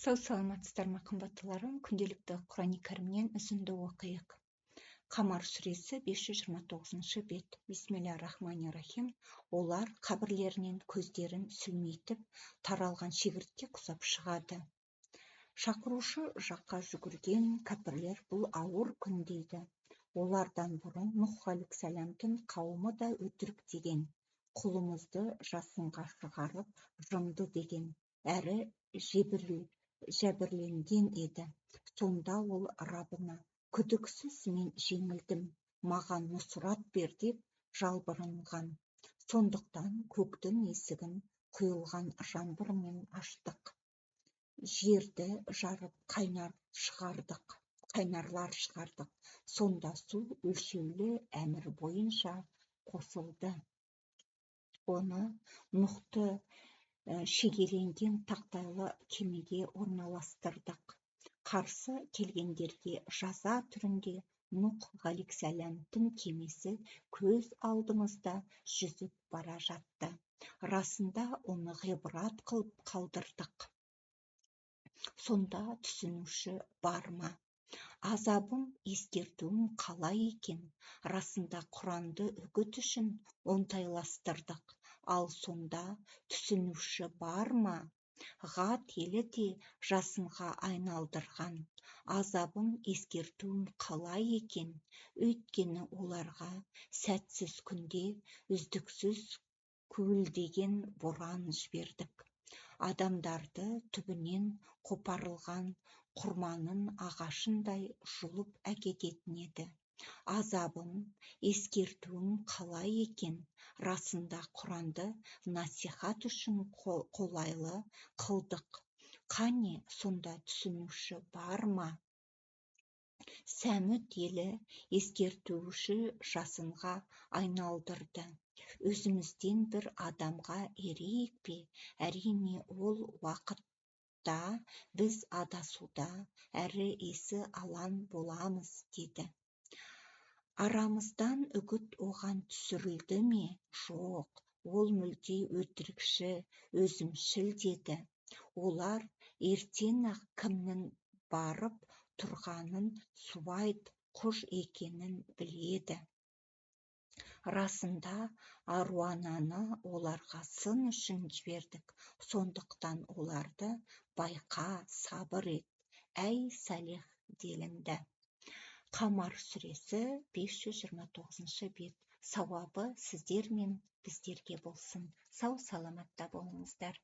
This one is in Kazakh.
Сау саламатсыздар ма қымбаттыларым, күнделікті Құран кәрімнен үзінді оқиық. Қамар сүресі 529 бет. Бисмиллахир-рахманир-рахим. Олар қабірлерінен көздерін сүлмейтіп, таралған шегіртке құсап шығады. Шақырушы жаққа жүгірген кәпірлер бұл ауыр күн дейді. Олардан бұрын Нұх алейхиссаламдың қауымы да өтірік деген, құлымызды жасынға шығарып жынды деген, әрі жәбірленген еді. Сонда ол Раббына, күдіксіз мен жеңілдім, маған нұсрат бер деп жалбарынған. Сондықтан көктің есігін құйылған жаңбырмен аштық. Жерді жарып қайнарлар шығардық. Сонда су өлшеулі әмір бойынша қосылды. Оны Нұхты шегеленген тақтайлы кемеге орналастырдық. Қарсы келгендерге жаза түрінде Нұх алейхиссаламдың кемесі көз алдымызда жүзіп бара жатты. Расында оны ғибрат қылып қалдырдық. Сонда түсінуші бар ма? Азабым, ескертуім қалай екен? Расында Құранды үгіт үшін оңтайластырдық. Ал сонда түсінуші бар ма? Ғат елі де жасынға айналдырған. Азабым, ескертуім қалай екен? Өйткені оларға сәтсіз күнде үздіксіз көлдеген боран жібердік. Адамдарды түбінен қопарылған құрманың ағашындай жұлып әкететін еді. Азабым, ескертуім қалай екен? Расында Құранды насихат үшін қолайлы қылдық. Қане, сонда түсінуші бар ма? Сәмуд елі ескертуші жасынға айналдырды. Өзімізден бір адамға ерейік пе? Әрине, ол уақытта біз адасуда, әрі есі алаң боламыз, деді. Арамыздан үгіт оған түсірілді ме? Жоқ, ол мүлде өтірікші, өзімшіл деді. Олар ертең-ақ кімнің барып тұрғанын суайт құж екенін біледі. Расында аруананы оларға сын үшін жібердік. Сондықтан оларды байқа, сабыр ет, әй Салих делінді. Қамар сүресі 529 бет. Сауабы сіздер мен біздерге болсын. Сау саламатта болыңыздар.